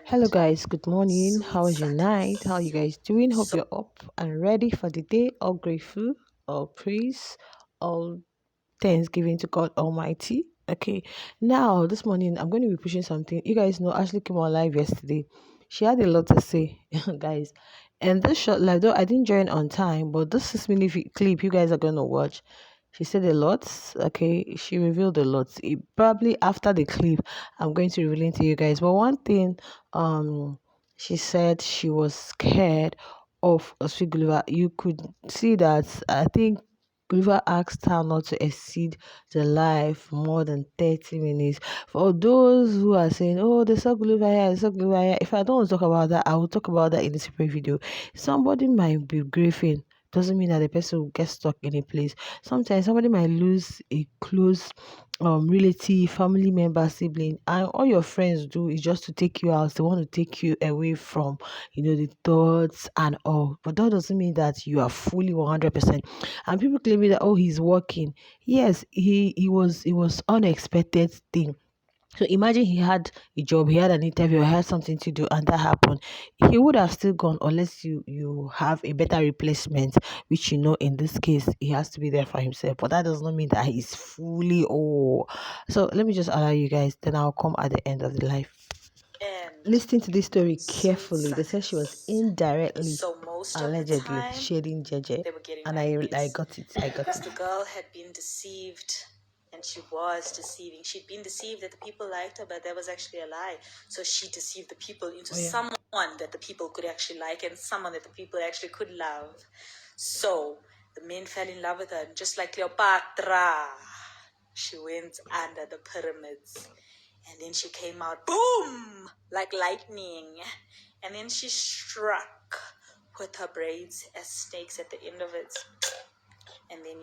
Hello And guys, good morning. sweet How was your night? How you Saturdays. guys doing? Hope So you're up and ready for the day. All grateful, all praise, all thanksgiving to God Almighty. Okay, now this morning I'm going to be pushing something. You guys know Ashley came on live yesterday. She had a lot to say, guys. And this short live, though I didn't join on time, but this 6 minute clip you guys are going to watch. She said a lot. Okay, she revealed a lot. Probably after the clip, I'm going to reveal it to you guys. But one thing, she said she was scared of Gulliver. You could see that. I think Gulliver asked her not to exceed the live more than 30 minutes. For those who are saying, oh, they saw Gulliver here, they saw Gulliver here. If I don't want to talk about that, I will talk about that in a separate video. Somebody might be grieving. Doesn't mean that the person will get stuck in a place. Sometimes somebody might lose a close relative, family member, sibling, and all your friends do is just to take you out. They want to take you away from, the thoughts and all. But that doesn't mean that you are fully 100%. And people claiming that, oh, he's working. Yes, it was unexpected thing. So imagine he had a job, he had an interview, he had something to do, and that happened. He would have still gone unless you have a better replacement, which in this case he has to be there for himself. But that does not mean that he's fully So let me just allow you guys. Then I'll come at the end of the life. and Listening to this story sweet carefully, they said she was Saturdays. indirectly, So most of the allegedly time shading Jeje, they were getting and like I this. got it. I got Because it. the girl had been deceived, and she was deceiving. She'd been deceived that the people liked her, but that was actually a lie. So she deceived the people into Oh yeah. someone that the people could actually like and someone that the people actually could love. So the men fell in love with her, and just like Cleopatra, she went under the pyramids. And then she came out, boom, like lightning. And then she struck with her braids as snakes at the end of it. And then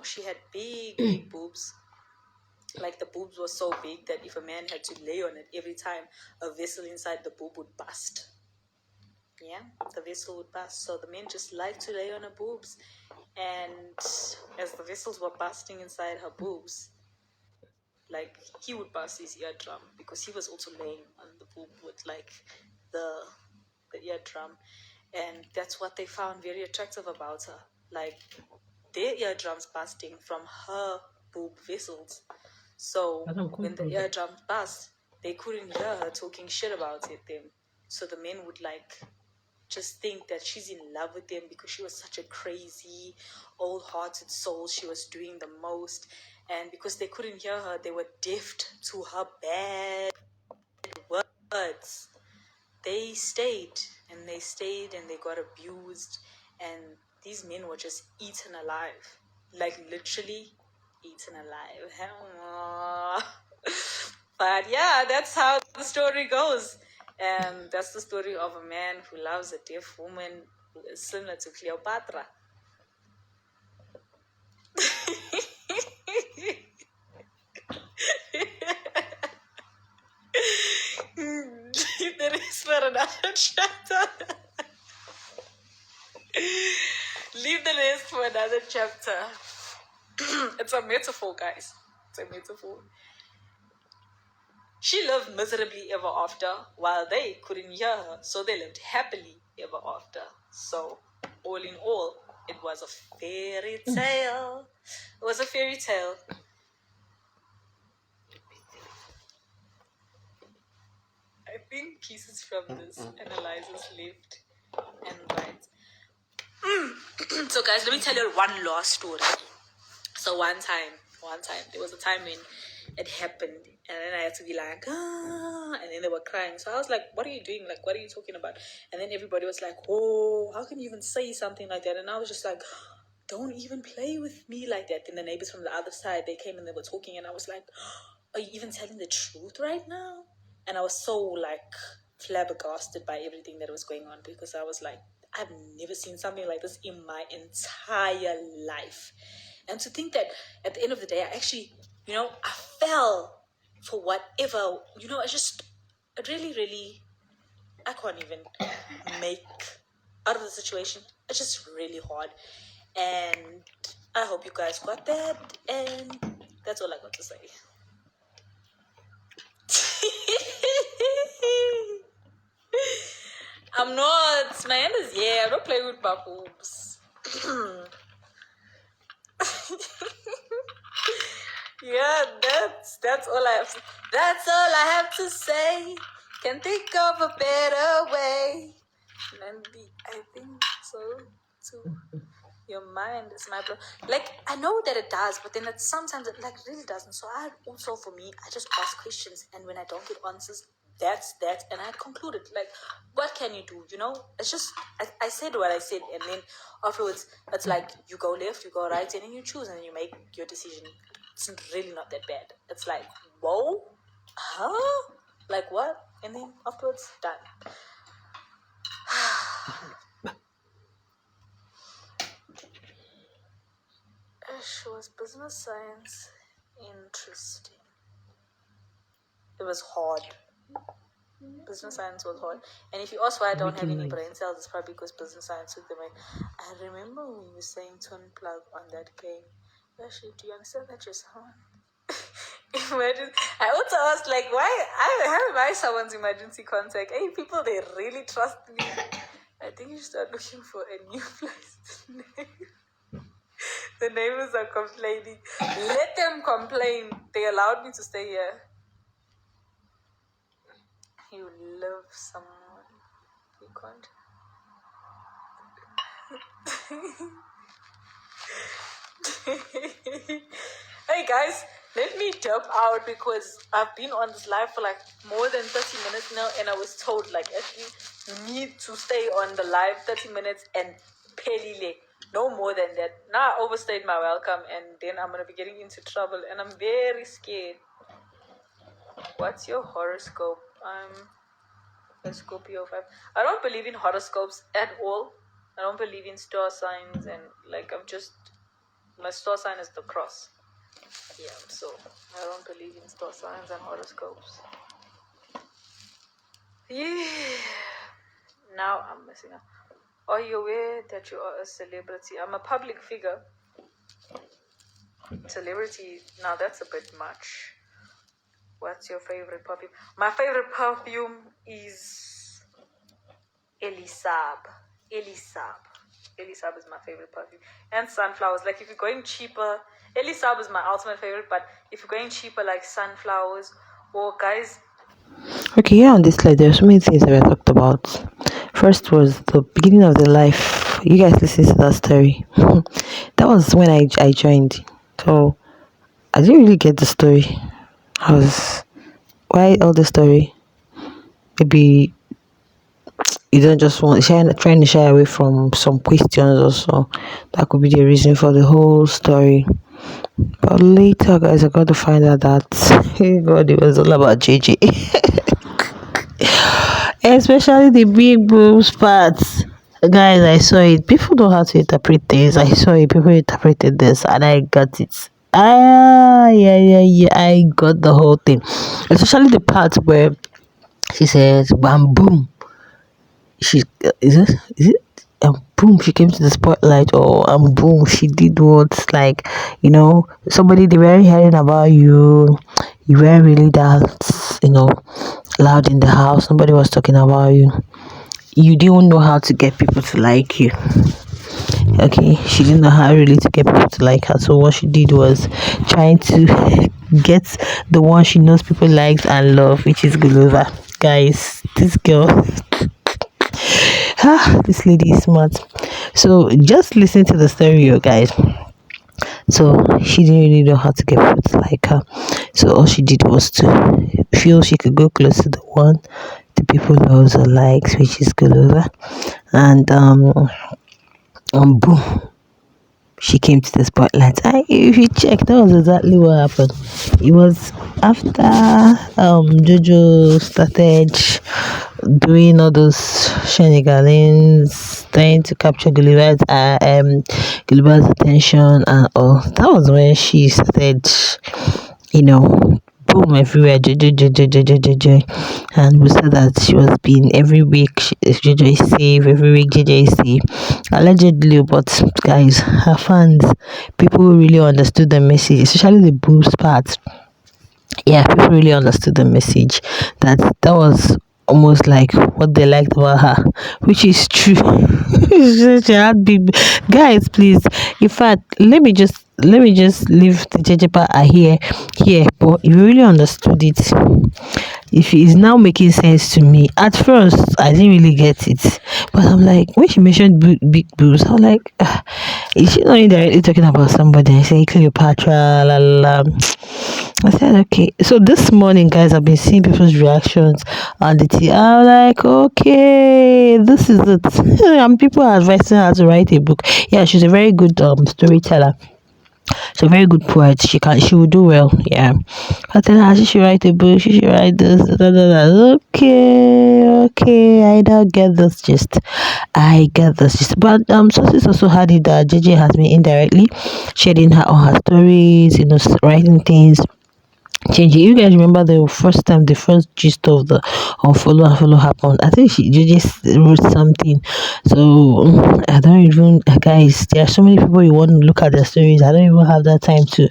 she had big, big boobs. Like the boobs were so big that if a man had to lay on it every time, a vessel inside the boob would bust. Yeah, the vessel would bust. So the men just liked to lay on her boobs. And as the vessels were busting inside her boobs, like he would bust his eardrum because he was also laying on the boob with like the eardrum, and that's what they found very attractive about her, like their eardrums busting from her boob vessels. So Madam, come when the closer. eardrums bust, they couldn't hear her talking shit about them. So the men would like just think that she's in love with them because she was such a crazy, old-hearted soul. She was doing the most, and because they couldn't hear her, they were deaf to her bad words. They stayed and they stayed and they got abused, and these men were just eaten alive, like literally eaten alive. But yeah, that's how the story goes. And that's the story of a man who loves a deaf woman who is similar to Cleopatra. Leave the rest for another chapter. Leave the rest for another chapter. It's a metaphor, guys. It's a metaphor. She lived miserably ever after while they couldn't hear her, so they lived happily ever after. So, all in all, it was a fairy tale. It was a fairy tale. I think pieces from this analyzers left and right. So, guys, let me tell you one last story. So one time, there was a time when it happened, and then I had to be like, and then they were crying. So I was like, what are you doing? Like, what are you talking about? And then everybody was like, oh, how can you even say something like that? And I was just like, don't even play with me like that. Then the neighbors from the other side, they came and they were talking, and I was like, are you even telling the truth right now? And I was so like flabbergasted by everything that was going on, because I was like, I've never seen something like this in my entire life. And to think that at the end of the day, I actually, I fell for whatever, I really, really, I can't even make out of the situation. It's just really hard. And I hope you guys got that. And that's all I got to say. I'm not. My hand is here. I'm not playing with my boobs. Yeah, that's all I have. That's all I have to say. Can think of a better way. Nandi, I think so too. Your mind is my blood. Like I know that it does, but then it sometimes it like really doesn't. So I also for me, I just ask questions, and when I don't get answers, that's that, and I concluded like, what can you do? You know, it's just I said what I said, and then afterwards, it's like you go left, you go right, and then you choose, and then you make your decision. It's really not that bad. It's like whoa, huh? Like what? And then afterwards, done. Was business science interesting? It was hard. Business science was hard. And if you ask why I don't have any brain cells, it's probably because business science took them away. I remember when you were saying twin plug on that game. Actually, do you understand that you're someone? Imagine. I also asked, like, how am I someone's emergency contact? Hey, people, they really trust me. I think you should start looking for a new place to live. The neighbors are complaining. Let them complain. They allowed me to stay here. You love someone. You can't. Hey guys, let me dip out because I've been on this live for like more than 30 minutes now, and I was told like actually you need to stay on the live 30 minutes and pelile. No more than that. Now I overstayed my welcome, and then I'm gonna be getting into trouble, and I'm very scared. What's your horoscope? I'm a Scorpio 5. I don't believe in horoscopes at all. I don't believe in star signs, and like my star sign is the cross. Yeah, so I don't believe in star signs and horoscopes. Yeah. Now I'm messing up. Are you aware that you are a celebrity? I'm a public figure. Celebrity, now that's a bit much. What's your favorite perfume? My favorite perfume is Elisab. Elisab is my favorite perfume. And sunflowers. Like if you're going cheaper, Elisab is my ultimate favorite. But if you're going cheaper, like sunflowers or guys. Okay, here on this slide, there are so many things that we talked about. First was the beginning of the life. You guys listen to that story. That was when I joined. So I didn't really get the story. Why all the story? Maybe you don't just want trying to shy away from some questions or so. That could be the reason for the whole story. But later, guys, I got to find out that God, it was all about JJ. Especially the big boobs parts. Guys, I saw it. People know how to interpret things. I saw it. People interpreted this, and I got it. Yeah. I got the whole thing. Especially the part where she says, "Bam boom." She is it boom, she came to the spotlight, or boom, she did what, like, somebody, they were hearing about you. You weren't really that, loud in the house. Nobody was talking about you. You didn't know how to get people to like you. Okay, she didn't know how really to get people to like her. So what she did was trying to get the one she knows people likes and love, which is Gulova. Guys, this girl, this lady is smart. So just listen to the story, you guys. So she didn't really know how to get people to like her. So all she did was to feel she could go close to the one the people loves or likes, which is Gulova. And boom, she came to the spotlight. If you check, that was exactly what happened. It was after Jojo started doing all those shenanigans, trying to capture Gulliver's attention and all. That was when she started, boom everywhere, JJ. And we said that she was being every week. JJ is safe every week. JJ is safe, allegedly. But guys, her fans, people who really understood the message, especially the boobs part. Yeah, people really understood the message that was almost like what they liked about her, which is true. She had big guys, please. In fact, let me just leave the jejepa here. But if you really understood it, if it's now making sense to me. At first, I didn't really get it, but I'm like, when she mentioned big boobs, I'm like, "Ah, is she not indirectly talking about somebody?" I say Cleopatra, la la. La. I said, okay. So this morning, guys, I've been seeing people's reactions on the tea. I'm like, okay, this is it. And people are advising her to write a book. Yeah, she's a very good storyteller. She's a very good poet. She will do well. Yeah. I tell her she should write a book. She should write this. Da, da, da. Okay. I now get this gist. I get this gist. But sources also had it that JJ has been indirectly sharing her on her stories, writing things, changing. You guys remember the first time, the first gist of the unfollow and follow happened? I think she just wrote something. So I don't even, guys, there are so many people you want to look at their stories. I don't even have that time to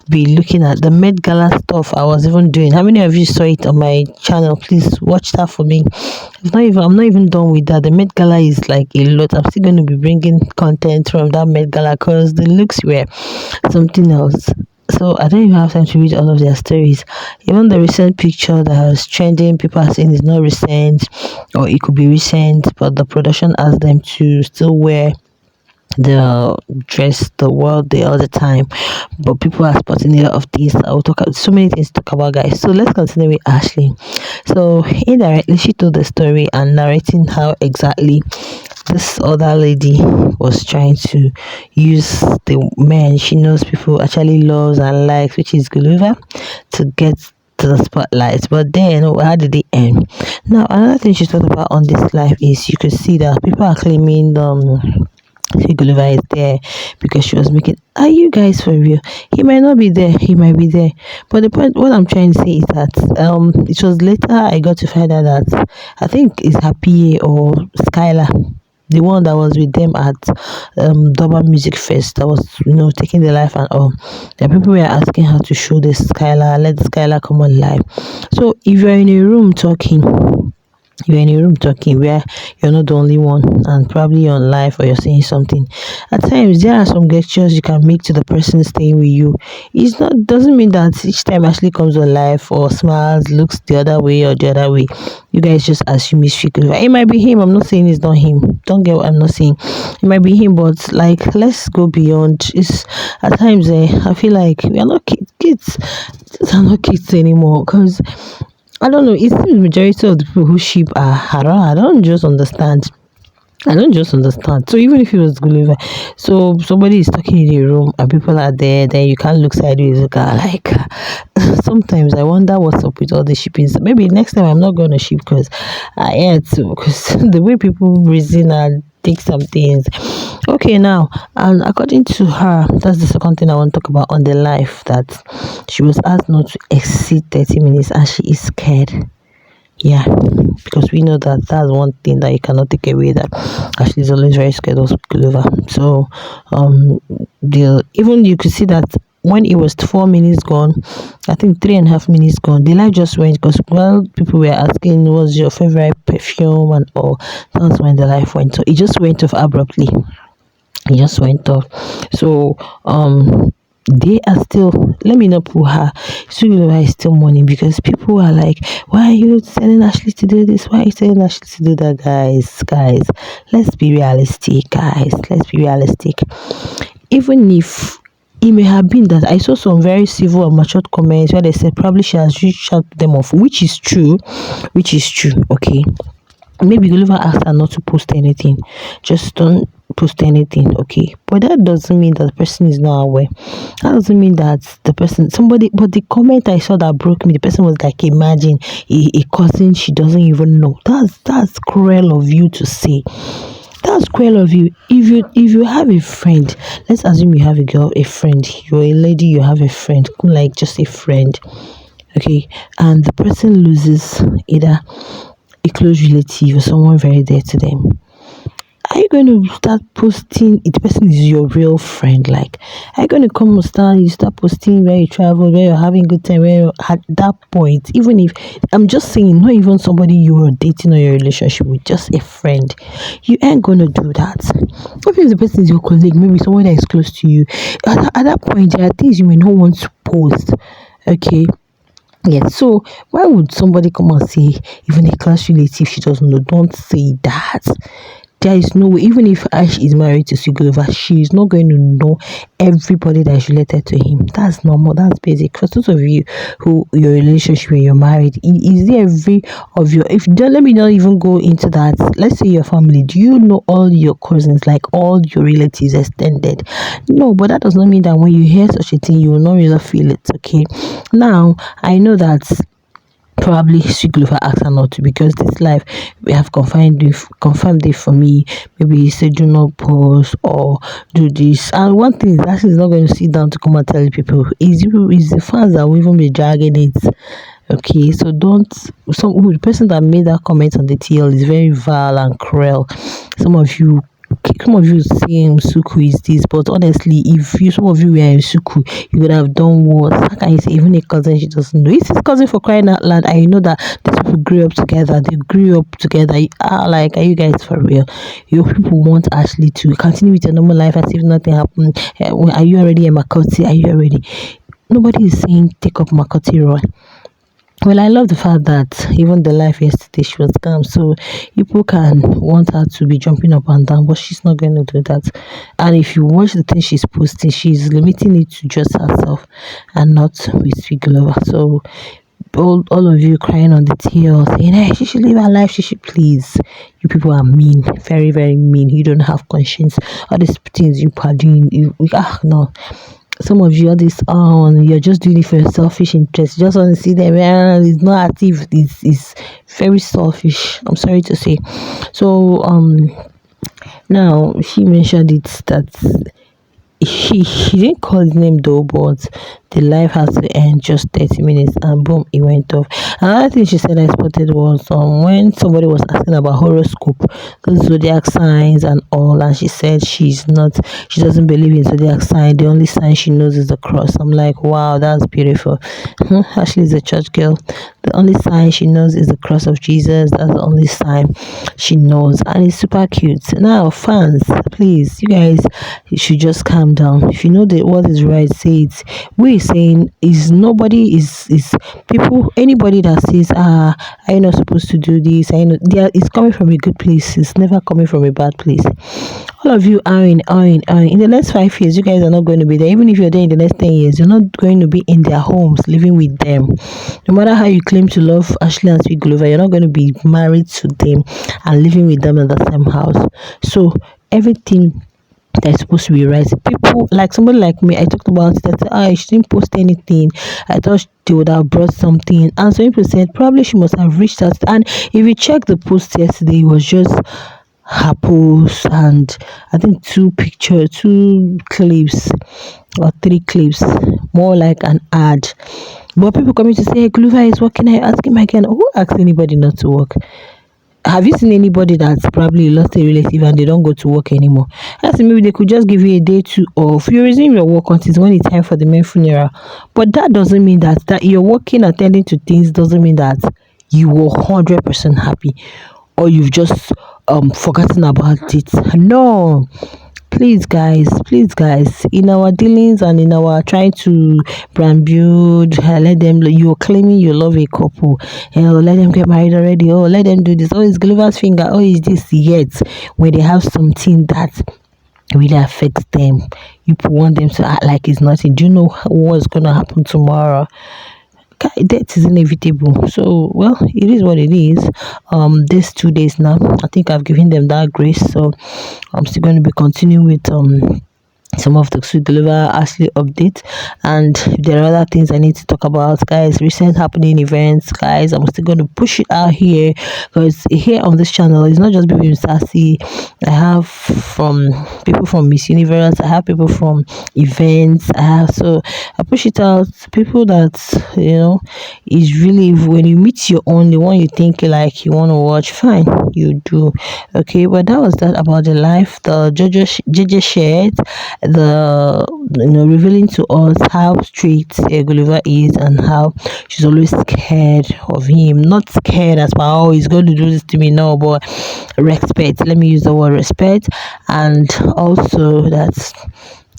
be looking at the Met Gala stuff I was even doing. How many of you saw it on my channel? Please watch that for me. I'm not even done with that. The Met Gala is like a lot. I'm still going to be bringing content from that Met Gala because the looks were something else. So I don't even have time to read all of their stories. Even the recent picture that was trending, people are saying it's not recent or it could be recent, but the production asked them to still wear the dress the world day all the time. But people are spotting a lot of things. I will talk about so many things to talk about, guys. So let's continue with Ashley. So indirectly she told the story and narrating how exactly this other lady was trying to use the men she knows people actually loves and likes, which is Gulliver, to get to the spotlight. But then how did it end? Now another thing she talked about on this live is you could see that people are claiming Gulliver is there because she was making. Are you guys for real? He might not be there. He might be there. But the point, what I'm trying to say is that it was later I got to find out that I think it's Happy or Skylar, the one that was with them at Durban Music Fest, that was taking the life and all. The people were asking her to show the Skylar, let the Skylar come on live. So if you're in a room talking, you're in a room talking where you're not the only one and probably you're on live or you're saying something, at times there are some gestures you can make to the person staying with you. It's not doesn't mean that each time Ashley comes on live or smiles, looks the other way or the other way, you guys just assume it's Fiku. It might be him. I'm not saying it's not him. Don't get what I'm not saying. It might be him, but like let's go beyond. It's at times I feel like we are not kids. Kids are not kids anymore because I don't know. It seems majority of the people who ship are haram. I don't just understand. I don't just understand. So even if it was Gulliver, so somebody is talking in the room and people are there, then you can't look sideways. Look at like sometimes I wonder what's up with all the shipping. Maybe next time I'm not going to ship because I had to because the way people reason and take some things. Okay, now and according to her, that's the second thing I want to talk about on the life that she was asked not to exceed 30 minutes and she is scared. Yeah, because we know that that's one thing that you cannot take away. That Ashley's always very scared of Gulliver. So, the even you could see that when it was 4 minutes gone, I think 3.5 minutes gone, the light just went because while people were asking what's your favorite perfume and all, that was when the light went. So it just went off abruptly. It just went off. So they are still, let me not put her, Sugilova is still mourning because people are like, why are you telling Ashley to do this? Why are you telling Ashley to do that? Guys, let's be realistic, guys. Let's be realistic. Even if it may have been that I saw some very civil and matured comments where they said probably she has reached out to them off, which is true, okay. Maybe Gulliver asked her not to post anything. Just don't post anything, okay? But that doesn't mean that the person is not aware. That doesn't mean that the person, somebody, but the comment I saw that broke me, the person was like, imagine a cousin she doesn't even know. That's cruel of you to say. That's cruel of you. If you have a friend, let's assume you have a friend, you're a lady, you have a friend, like just a friend, okay, and the person loses either a close relative or someone very dear to them. are you going to start posting if the person is your real friend? Like, are you going to come and start posting where you travel, where you're having good time, where you're at that point? Even if I'm just saying, not even somebody you're dating or your relationship with, just a friend, you ain't gonna do that. Even if the person is your colleague, maybe someone that is close to you, at that point, there are things you may not want to post. Okay, yes, so why would somebody come and say, even a class relative she doesn't know, don't say that. There is no way, even if Ash is married to Sigurova, she is not going to know everybody that is related to him. That's normal, that's basic. For those of you who your relationship when you're married, is there every of your if don't let me not even go into that. Let's say your family, do you know all your cousins, like all your relatives extended? No, but that does not mean that when you hear such a thing, you will not really feel it. Okay. Now I know that probably Shiglufa asked her not to because this life we have confirmed it for me. Maybe he said do not pause or do this. And one thing is that she's not going to sit down to come and tell people. Is the fans that will even be dragging it. Okay, so don't the person that made that comment on the TL is very vile and cruel. Some of you say Suku is this, but honestly, if you some of you were in Suku, you would have done what? How can you say even a cousin she doesn't know? It's his cousin for crying out loud. I know that these people grew up together. They grew up together. Like, are you guys for real? Your people want Ashley to continue with your normal life as if nothing happened. Are you already a Makoti? Are you already? Nobody is saying take up Makoti role. Well, I love the fact that even the life yesterday she was calm, so people can want her to be jumping up and down, but she's not going to do that. And if you watch the thing she's posting, she's limiting it to just herself and not with Swigglova. So all of you crying on the tail, saying, "Hey, she should live her life. She should please." You people are mean, very very mean. You don't have conscience. All these things you are doing, no. Some of you are this you're just doing it for your selfish interest. You just want to see them. It's not active. It's very selfish. I'm sorry to say. So now she mentioned it that he didn't call his name though, but the life has to end just 30 minutes and boom, it went off. Another thing she said I spotted was when somebody was asking about horoscope, the zodiac signs and all, and she said she doesn't believe in zodiac sign. The only sign she knows is the cross. I'm like, wow, that's beautiful. Ashley is a church girl. The only sign she knows is the cross of Jesus. That's the only sign she knows, and it's super cute. Now, fans, please, you guys, you should just calm down. If you know that what is right, say it. We saying is nobody is people anybody that says I'm not supposed to do this. I know it's coming from a good place. It's never coming from a bad place. All of you are in the next 5 years. You guys are not going to be there. Even if you're there in the next 10 years, you're not going to be in their homes living with them. No matter how you claim to love Ashley and Sweet Glover, you're not going to be married to them and living with them in the same house. So everything that's supposed to be right. People like somebody like me, I talked about it that she didn't post anything. I thought they would have brought something. And some people said probably she must have reached out. And if you check the post yesterday, it was just her post and I think two clips or three clips, more like an ad. But people coming to say, hey, Glover is working. I ask him again, who asked anybody not to work? Have you seen anybody that's probably lost a relative and they don't go to work anymore? I said maybe they could just give you a day two off. You resume your work until when it's time for the main funeral. But that doesn't mean that you're working, attending to things doesn't mean that you were 100% happy or you've just forgotten about it. No, please guys, in our dealings and in our trying to brand build, let them, you're claiming you love a couple, let them get married already, oh let them do this, oh it's Gulliver's finger, oh is this, yet when they have something that really affects them, you want them to act like it's nothing. Do you know what's gonna happen tomorrow? Death is inevitable. So, well, it is what it is. These 2 days now, I think I've given them that grace. So, I'm still going to be continuing with some of the to deliver Ashley updates, and there are other things I need to talk about, guys. Recent happening events, guys. I'm still going to push it out here, because here on this channel it's not just people in Sassy. I have from people from Miss Universe, I have people from events, I have, so I push it out to people that, is really, when you meet your own, the one you think like you want to watch, fine, you do. Okay, but that was that about the life the judges shared, the revealing to us how strict Gulliver is, and how she's always scared of him. Not scared as well, oh, he's going to do this to me, no, but respect. Let me use the word respect, and also that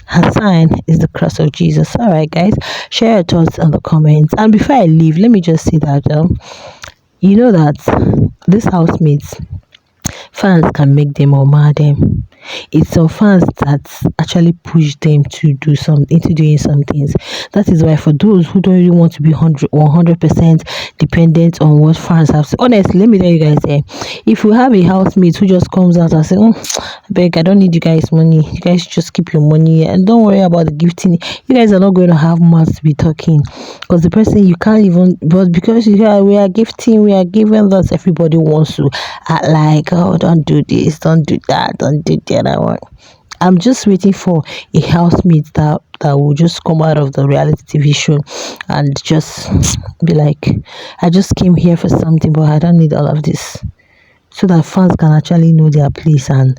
her sign is the cross of Jesus. All right, guys, share your thoughts in the comments. And before I leave, let me just say that you know that these housemates, fans can make them or mar them. It's some fans that actually push them to do some into doing some things. That is why, for those who don't really want to be 100% dependent on what fans have said, honestly, let me tell you guys, if you have a housemate who just comes out and say, I beg, I don't need you guys money, you guys just keep your money and don't worry about the gifting, you guys are not going to have mouths to be talking, because the person you can't even, but because we are gifting, we are giving this, everybody wants to act like, oh, don't do this, don't do that, don't do the other one. I'm just waiting for a housemate that will just come out of the reality TV show and just be like, I just came here for something, but I don't need all of this, so that fans can actually know their place, and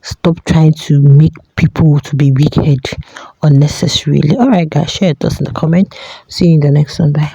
stop trying to make people to be wicked unnecessarily. All right, guys, share your thoughts in the comment. See you in the next one. Bye.